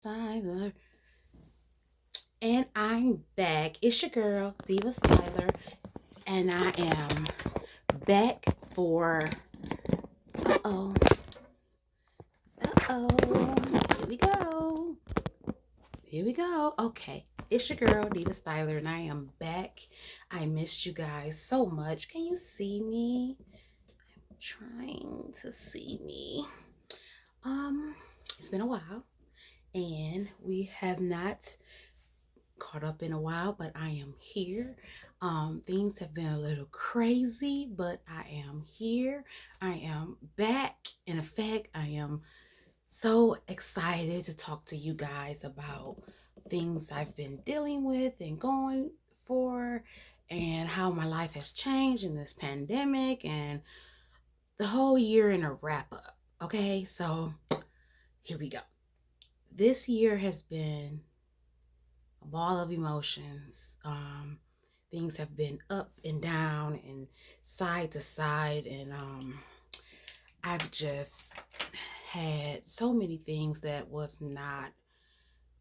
Styler, and I'm back. It's your girl, Diva Styler, and I am back for. Uh oh, Here we go. Here we go. Okay, it's your girl, Diva Styler, and I am back. I missed you guys so much. Can you see me? Trying to see me. Um, it's been a while, and we have not caught up in a while, but I am here. Things have been a little crazy, but I am here. I am back. In effect, I am so excited to talk to you guys about things I've been dealing with and going for, and how my life has changed in this pandemic and the whole year in a wrap up. Okay, so here we go. This year has been a ball of emotions. Things have been up and down and side to side, and I've just had so many things that was not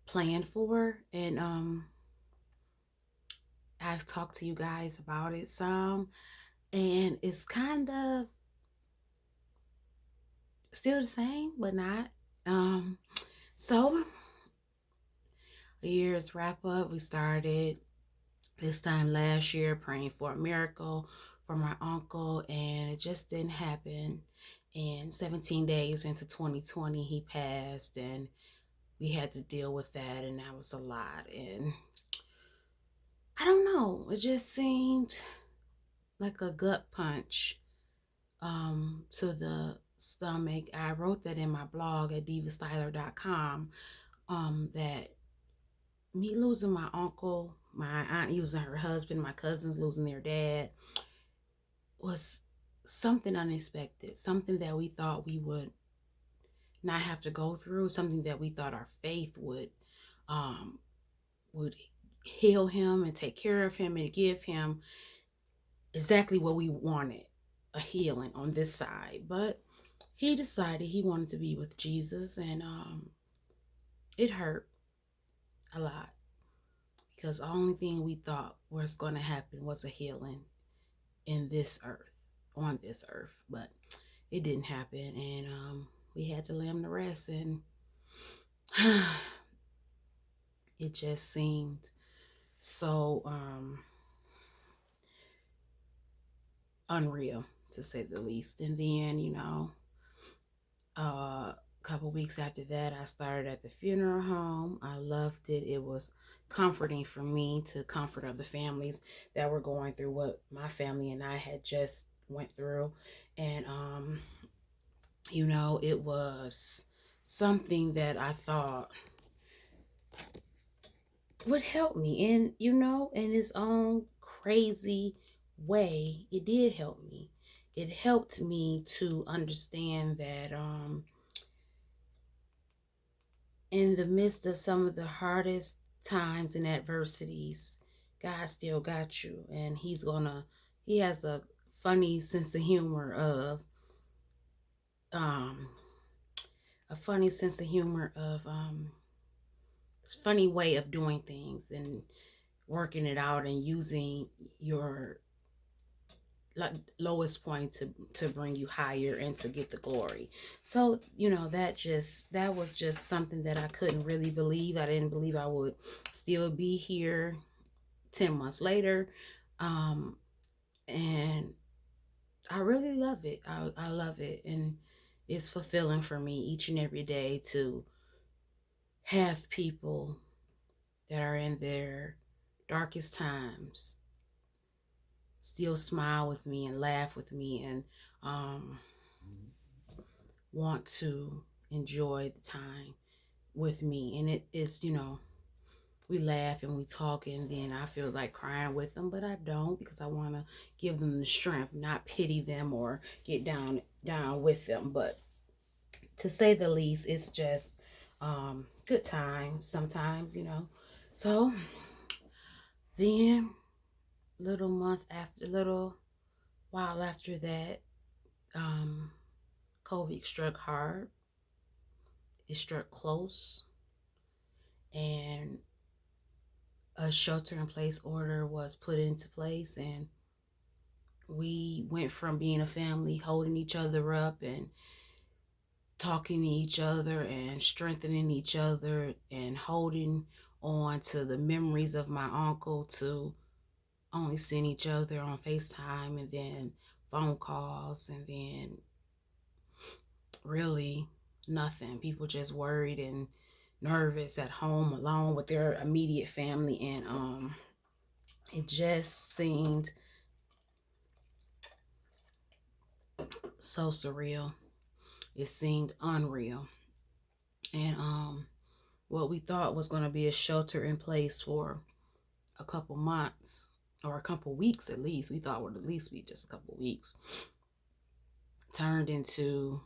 planned for, and I've talked to you guys about it some, and it's kind of still the same, but not. Um, so a year's wrap up. We started this time last year praying for a miracle for my uncle, and it just didn't happen. And 17 days into 2020, he passed, and we had to deal with that, and that was a lot. And I don't know, it just seemed like a gut punch to the stomach. I wrote that in my blog at divastyler.com, that me losing my uncle, my aunt losing her husband, my cousins losing their dad was something unexpected, something that we thought we would not have to go through, something that we thought our faith um, would heal him and take care of him and give him exactly what we wanted, a healing on this side. But he decided he wanted to be with Jesus, and it hurt a lot because the only thing we thought was going to happen was a healing in this earth, on this earth. But it didn't happen, and we had to lay him to rest, and it just seemed so unreal, to say the least. And then, a couple weeks after that, I started at the funeral home. I loved it. It was comforting for me to comfort other families that were going through what my family and I had just went through. And it was something that I thought would help me. And, in its own crazy way, it did help me. It helped me to understand that in the midst of some of the hardest times and adversities, God still got you. And he has funny sense of humor of, um, a funny sense of humor of, funny way of doing things and working it out and using your lowest point to bring you higher and to get the glory. So that was just something that I couldn't really believe. I didn't believe I would still be here 10 months later. um and I really love it. I love it, and it's fulfilling for me each and every day to have people that are in their darkest times still smile with me and laugh with me, and um, want to enjoy the time with me. And it is, we laugh and we talk, and then I feel like crying with them, but I don't, because I want to give them the strength, not pity them or get down with them. But to say the least, it's just good times sometimes. So then, little while after that, um, COVID struck hard. It struck close. and a shelter in place order was put into place, and we went from being a family holding each other up and talking to each other and strengthening each other and holding on to the memories of my uncle to only seeing each other on FaceTime and then phone calls, and then really nothing. People just worried and nervous at home alone with their immediate family, and it just seemed so surreal. It seemed unreal. And what we thought was going to be a shelter in place for a couple months or a couple weeks, at least we thought would at least be just a couple weeks, turned into,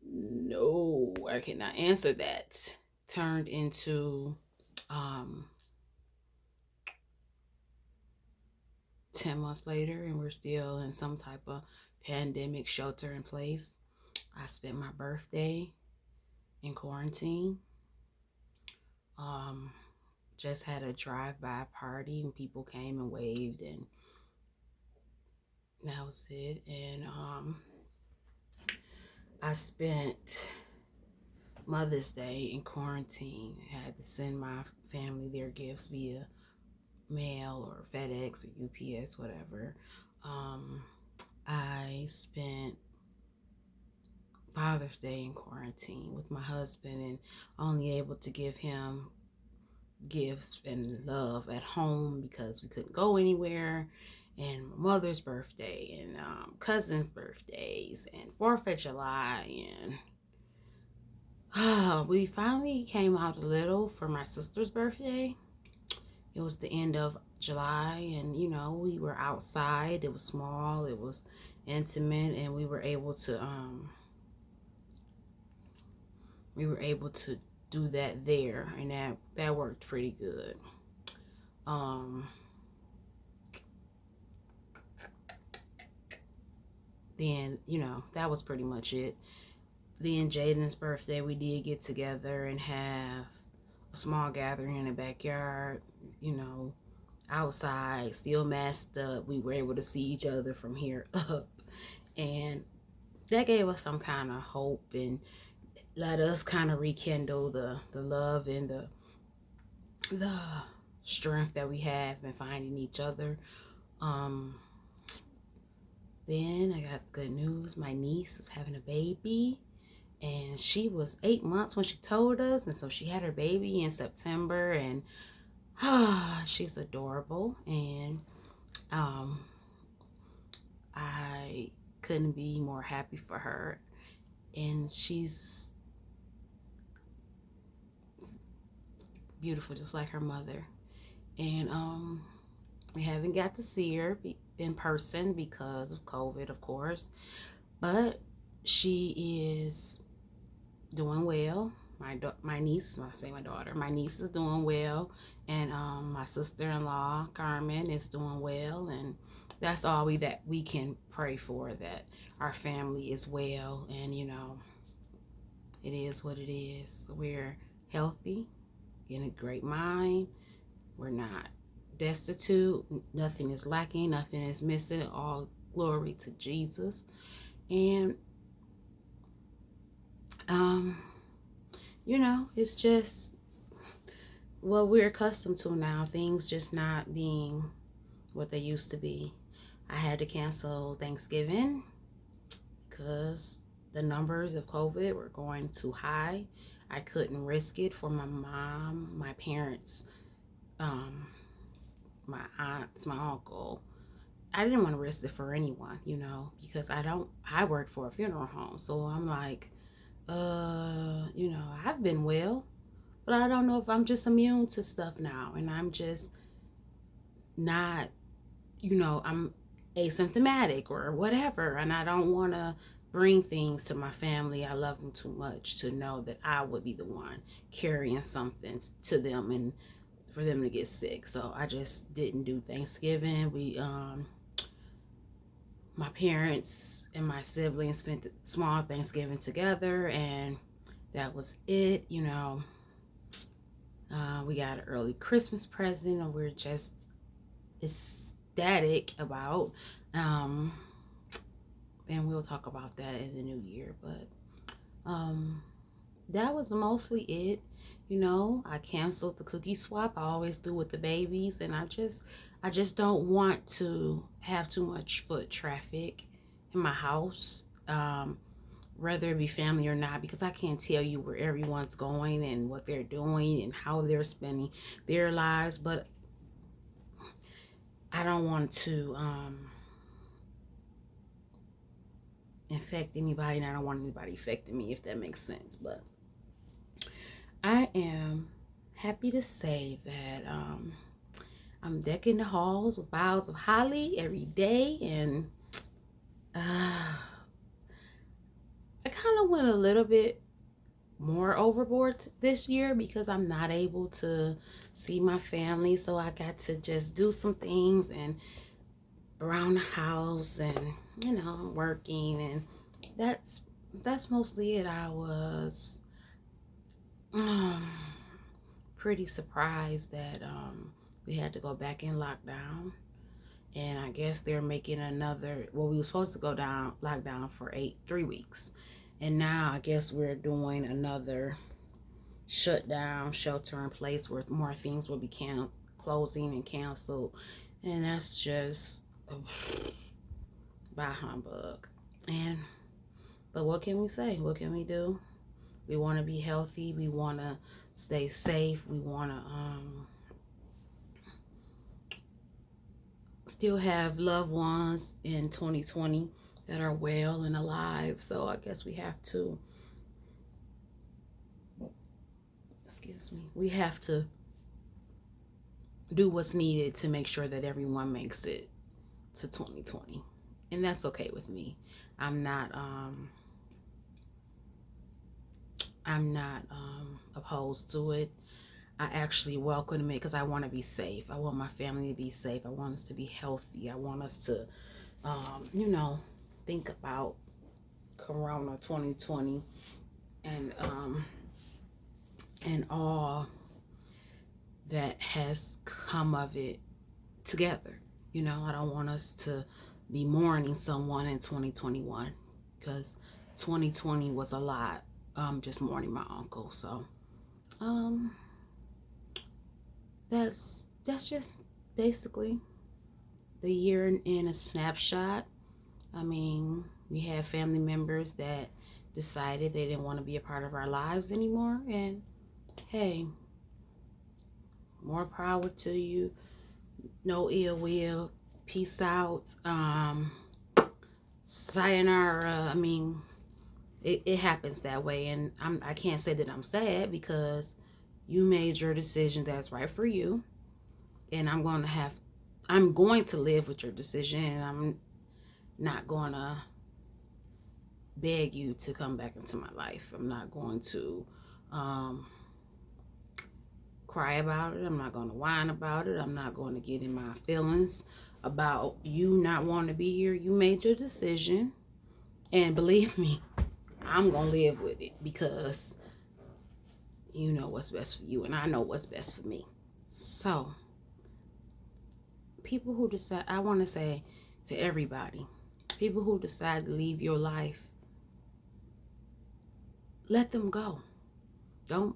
no, I cannot answer that, turned into um 10 months later, and we're still in some type of pandemic shelter in place. I spent my birthday in quarantine. um just had a drive-by party and people came and waved, and that was it. And I spent Mother's Day in quarantine. I had to send my family their gifts via mail or FedEx or UPS, whatever. Um, I spent Father's Day in quarantine with my husband and only able to give him gifts and love at home because we couldn't go anywhere. And my mother's birthday and cousins' birthdays and 4th of July, and we finally came out a little for my sister's birthday. It was the end of July, and we were outside. It was small, it was intimate, and we were able to do that there, and that worked pretty good. Um, then that was pretty much it. Then Jaden's birthday, we did get together and have a small gathering in the backyard. You know, outside, still masked up. We were able to see each other from here up, and that gave us some kind of hope and let us kind of rekindle the love and the strength that we have in finding each other. Um, then I got good news. My niece is having a baby, and she was 8 months when she told us, and so she had her baby in September, and she's adorable, and um, I couldn't be more happy for her, and she's beautiful just like her mother. And we haven't got to see her in person because of COVID, of course, but she is doing well. My niece, I say my daughter, my niece is doing well, and my sister-in-law Carmen is doing well, and that's all we can pray for, that our family is well, and it is what it is. We're healthy, in a great mind. We're not destitute. Nothing is lacking. Nothing is missing. All glory to Jesus. And um, it's just what we're accustomed to now. Things just not being what they used to be. I had to cancel Thanksgiving because the numbers of COVID were going too high. I couldn't risk it for my mom, my parents, um, my aunts, my uncle. I didn't want to risk it for anyone, because I work for a funeral home. So I'm like, I've been well, but I don't know if I'm just immune to stuff now. And I'm just not, I'm asymptomatic or whatever. And I don't want to bring things to my family. I love them too much to know that I would be the one carrying something to them and for them to get sick. So I just didn't do Thanksgiving. My parents and my siblings spent a small Thanksgiving together, and that was it. We got an early Christmas present, and we're just ecstatic about. Um, and we'll talk about that in the new year. But that was mostly it. I canceled the cookie swap. I always do with the babies, and I just don't want to have too much foot traffic in my house. Whether it be family or not, because I can't tell you where everyone's going and what they're doing and how they're spending their lives, but I don't want to infect anybody, and I don't want anybody affecting me, if that makes sense. But I am happy to say that I'm decking the halls with boughs of holly every day, and I kind of went a little bit more overboard this year because I'm not able to see my family, so I got to just do some things and around the house and working, and that's mostly it. I was um, pretty surprised that we had to go back in lockdown, and I guess they're making another. Well, we were supposed to go down lockdown for 3 weeks, and now I guess we're doing another shutdown, shelter in place, where more things will be closing and canceled, and that's just by humbug. And but what can we say? What can we do? We want to be healthy. We want to stay safe. We want to still have loved ones in 2020 that are well and alive. So I guess we have to, we have to do what's needed to make sure that everyone makes it to 2020. And that's okay with me. I'm not opposed to it. I actually welcome it because I want to be safe. I want my family to be safe. I want us to be healthy. I want us to think about Corona 2020 and all that has come of it together. I don't want us to be mourning someone in 2021 because 2020 was a lot. Just mourning my uncle. So that's just basically the year in a snapshot. I mean, we have family members that decided they didn't want to be a part of our lives anymore, and hey, more power to you. No ill will. Peace out. Sayonara. I mean, it happens that way, and I can't say that I'm sad because you made your decision that's right for you, and I'm going to live with your decision, and I'm not going to beg you to come back into my life. I'm not going to cry about it. I'm not going to whine about it. I'm not going to get in my feelings about you not wanting to be here. You made your decision, and believe me, I'm going to live with it because you know what's best for you, and I know what's best for me. So, people who decide, I want to say to everybody, people who decide to leave your life, let them go. Don't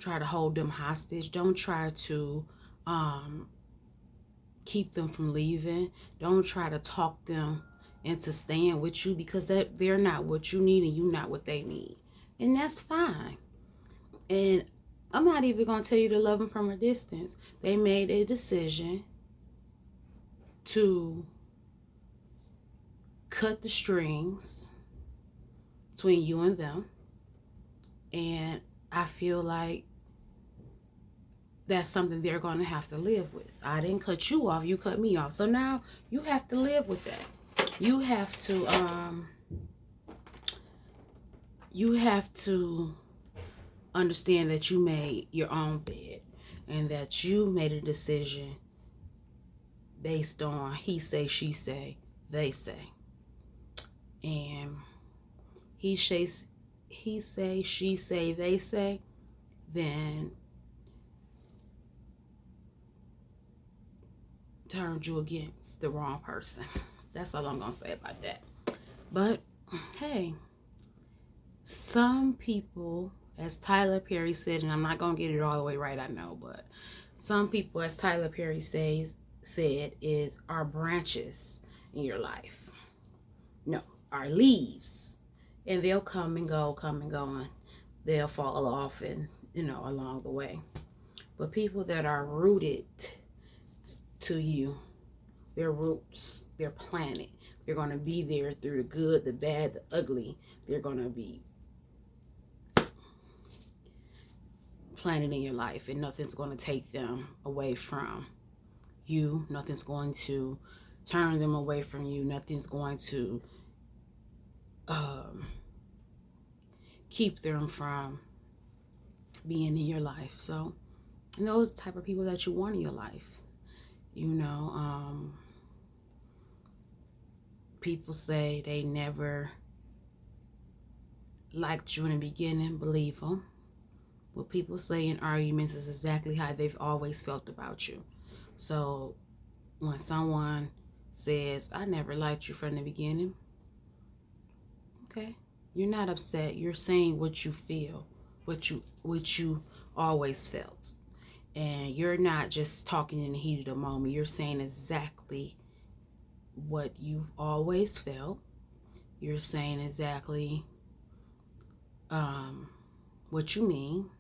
try to hold them hostage. Don't try to keep them from leaving. Don't try to talk them into staying with you because they're not what you need and you're not what they need. And that's fine. And I'm not even going to tell you to love them from a distance. They made a decision to cut the strings between you and them. And I feel like that's something they're going to have to live with. I didn't cut you off, you cut me off. So now you have to live with that. You have to understand that you made your own bed and that you made a decision based on he say, she say, they say. And he say, she say, they say, then turned you against the wrong person. That's all I'm going to say about that. But hey, some people, as Tyler Perry said, and I'm not going to get it all the way right, I know, but some people, as Tyler Perry said, is our branches in your life. No, our leaves. And they'll come and go, and they'll fall off and, along the way. But people that are rooted to you, their roots, they're planted. They're going to be there through the good, the bad, the ugly. They're going to be planted in your life, and nothing's going to take them away from you. Nothing's going to turn them away from you. Nothing's going to keep them from being in your life. So, and those type of people that you want in your life. People say they never liked you in the beginning. Believe them. What people say in arguments is exactly how they've always felt about you. So when someone says, I never liked you from the beginning, okay, you're not upset. You're saying what you feel, what you always felt. And you're not just talking in the heat of the moment. You're saying exactly what you've always felt. You're saying exactly what you mean.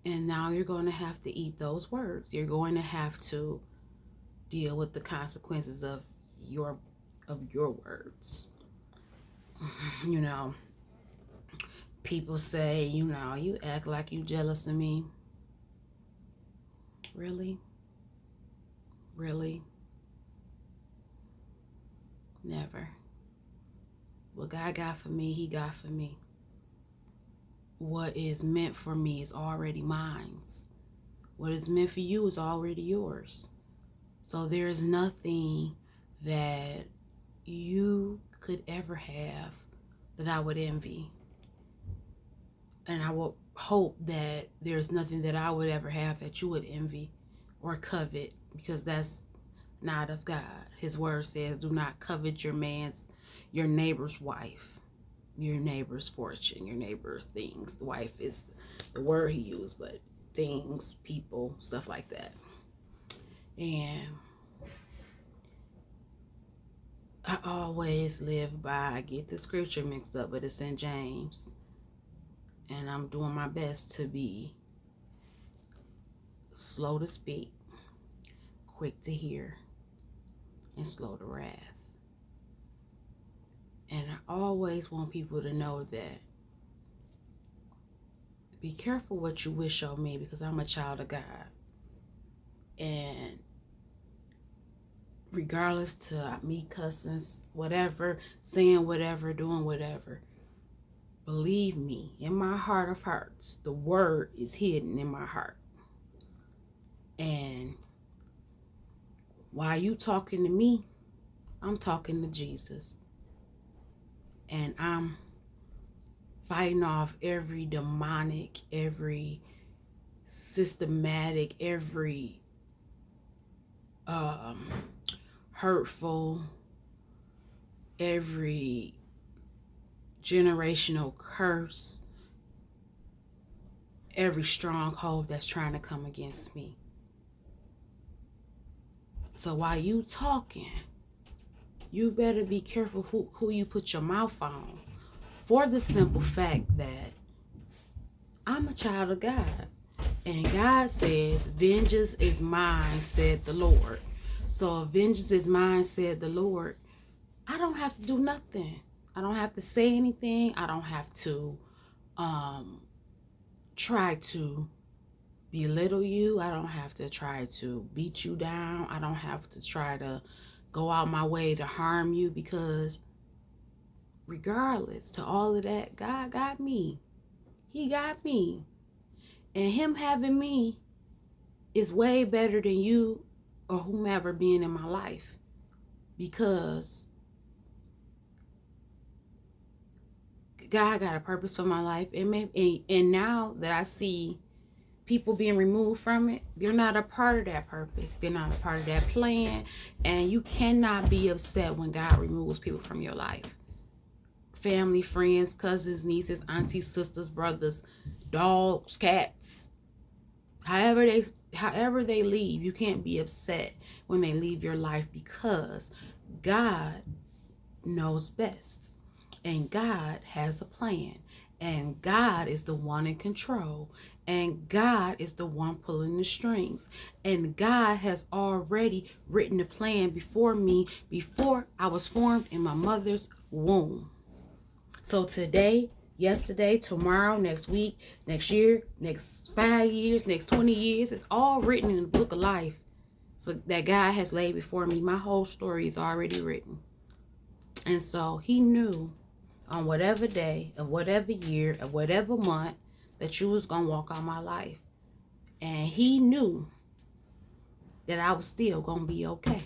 And now you're going to have to eat those words. You're going to have to deal with the consequences of your words. People say, you act like you jealous of me. Really? Really? Never. What God got for me, he got for me. What is meant for me is already mine. What is meant for you is already yours. So there is nothing that you could ever have that I would envy. And I will hope that there's nothing that I would ever have that you would envy or covet, because that's not of God. His word says, do not covet your neighbor's wife, your neighbor's fortune, your neighbor's things. The wife is the word he used, but things, people, stuff like that. And I always live by, I get the scripture mixed up, but it's in James. And I'm doing my best to be slow to speak, quick to hear, and slow to wrath. And I always want people to know that be careful what you wish on me, because I'm a child of God. And regardless to me cussing, whatever, saying whatever, doing whatever, believe me, in my heart of hearts, the word is hidden in my heart. And while you talking to me, I'm talking to Jesus. And I'm fighting off every demonic, every systematic, every hurtful, every generational curse, every stronghold that's trying to come against me. So while you talking, you better be careful who you put your mouth on, for the simple fact that I'm a child of God. And God says, vengeance is mine, said the Lord. So if vengeance is mine, said the Lord, I don't have to do nothing. I don't have to say anything. I don't have to try to belittle you. I don't have to try to beat you down. I don't have to try to go out my way to harm you, because regardless to all of that, God got me. He got me. And him having me is way better than you or whomever being in my life, because God got a purpose for my life. And now that I see people being removed from it, they're not a part of that purpose. They're not a part of that plan. And you cannot be upset when God removes people from your life. Family, friends, cousins, nieces, aunties, sisters, brothers, dogs, cats, however they leave, you can't be upset when they leave your life, because God knows best. And God has a plan. And God is the one in control. And God is the one pulling the strings. And God has already written a plan before me, before I was formed in my mother's womb. So today, yesterday, tomorrow, next week, next year, next 5 years, next 20 years, it's all written in the book of life that God has laid before me. My whole story is already written. And so he knew on whatever day of whatever year of whatever month that you was going to walk out my life. And he knew that I was still going to be okay.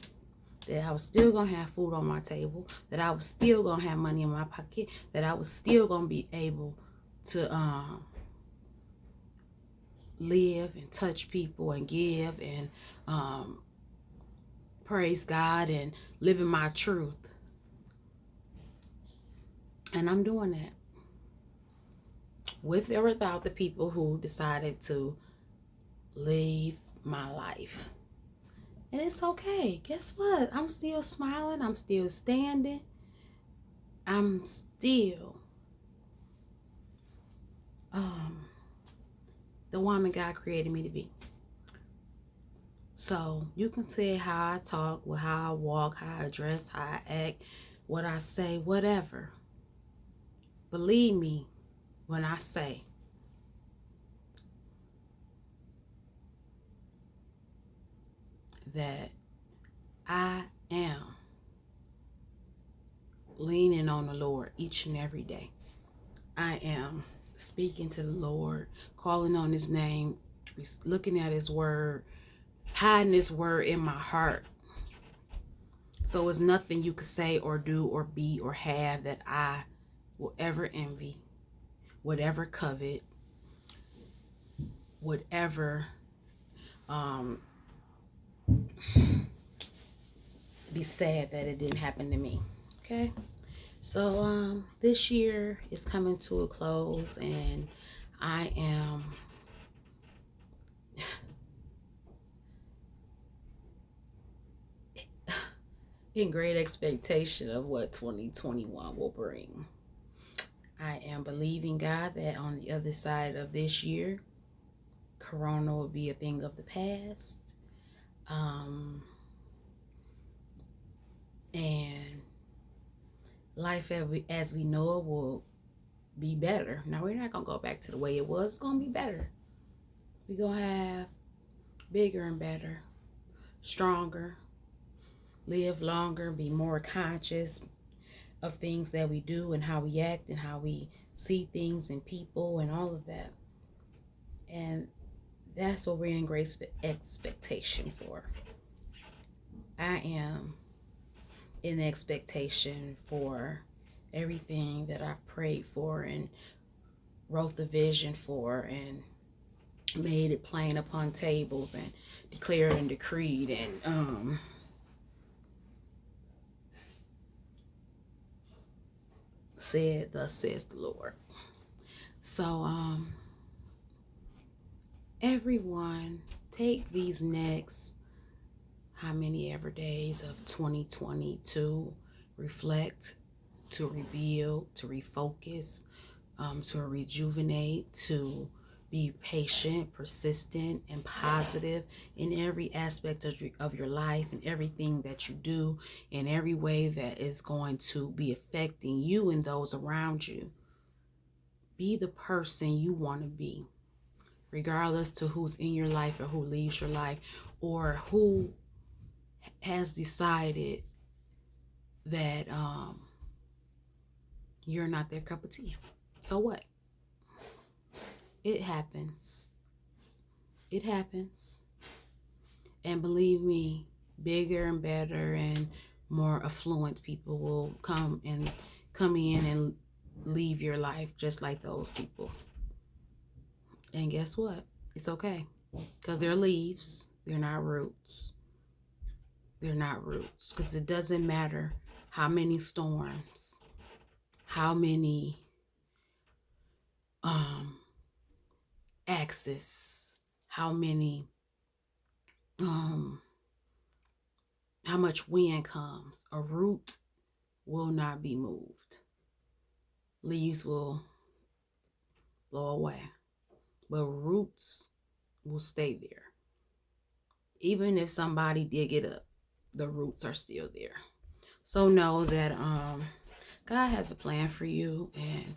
That I was still going to have food on my table. That I was still going to have money in my pocket. That I was still going to be able to live and touch people and give and praise God and live in my truth. And I'm doing that. With or without the people who decided to leave my life. And it's okay. Guess what? I'm still smiling. I'm still standing. I'm still the woman God created me to be. So you can say how I talk, how I walk, how I dress, how I act, what I say, whatever. Believe me when I say that I am leaning on the Lord each and every day. I am speaking to the Lord, calling on his name, looking at his word, hiding his word in my heart. So it's nothing you could say or do or be or have that I will ever envy, would ever covet, would ever be sad that it didn't happen to me. Okay? So this year is coming to a close, and I am in great expectation of what 2021 will bring. I am believing God that on the other side of this year, Corona will be a thing of the past. And life as we know it will be better. Now, we're not going to go back to the way it was. It's going to be better. We're going to have bigger and better, stronger, live longer, be more conscious of things that we do and how we act and how we see things and people and all of that. And that's what we're in great expectation for. I am in expectation for everything that I've prayed for and wrote the vision for and made it plain upon tables and declared and decreed and said, thus says the Lord. So everyone, take these next how many ever days of 2020 to reflect, to rebuild, to refocus, to rejuvenate, to be patient, persistent, and positive in every aspect of your life and everything that you do, in every way that is going to be affecting you and those around you. Be the person you want to be, regardless to who's in your life or who leaves your life or who has decided that you're not their cup of tea. So what? It happens. It happens. And believe me, bigger and better and more affluent people will come in and leave your life just like those people. And guess what? It's okay. Because they're leaves, they're not roots. They're not roots. Because it doesn't matter how many storms, how many axes, how many how much wind comes, a root will not be moved. Leaves will blow away, but roots will stay there. Even if somebody did get up, the roots are still there. So know that God has a plan for you, and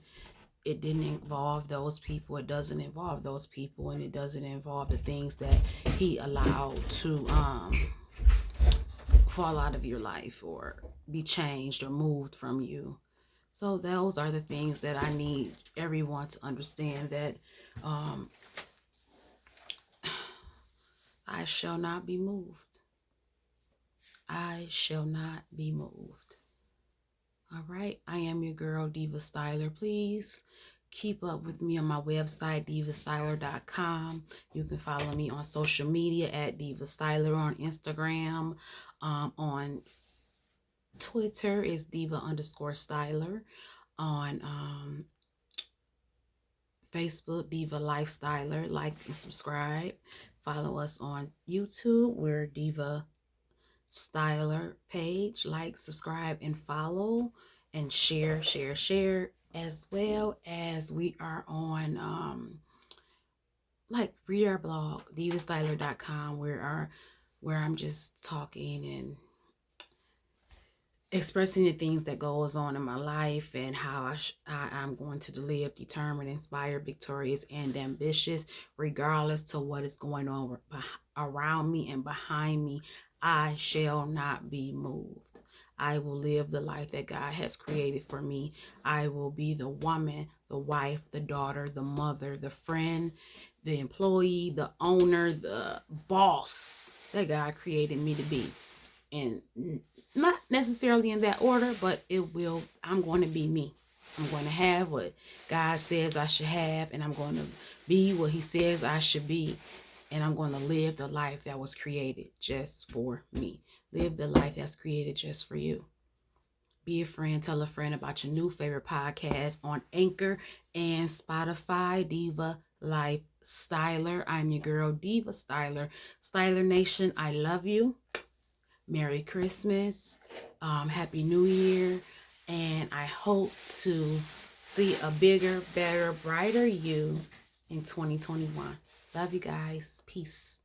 it didn't involve those people. It doesn't involve those people, and it doesn't involve the things that He allowed to fall out of your life or be changed or moved from you. So those are the things that I need everyone to understand, that I shall not be moved. I shall not be moved. All right. I am your girl, Diva Styler. Please keep up with me on my website, divastyler.com. You can follow me on social media at Diva Styler, on Instagram. On Twitter is Diva_Styler. On Facebook, Diva Lifestyler. Like and subscribe. Follow us on YouTube. We're Diva Styler page. Like, subscribe, and follow, and share, as well as we are on read our blog, divastyler.com, where I'm just talking and expressing the things that goes on in my life, and how I'm going to live determined, inspired, victorious, and ambitious, regardless to what is going on around me and behind me. I shall not be moved. I will live the life that God has created for me. I will be the woman, the wife, the daughter, the mother, the friend, the employee, the owner, the boss that God created me to be. And not necessarily in that order, but I'm going to be me. I'm going to have what God says I should have, and I'm going to be what He says I should be. And I'm going to live the life that was created just for me. Live the life that's created just for you. Be a friend. Tell a friend about your new favorite podcast on Anchor and Spotify, Diva Life Styler. I'm your girl, Diva Styler. Styler Nation, I love you. Merry Christmas. Happy New Year. And I hope to see a bigger, better, brighter you in 2021. Love you guys. Peace.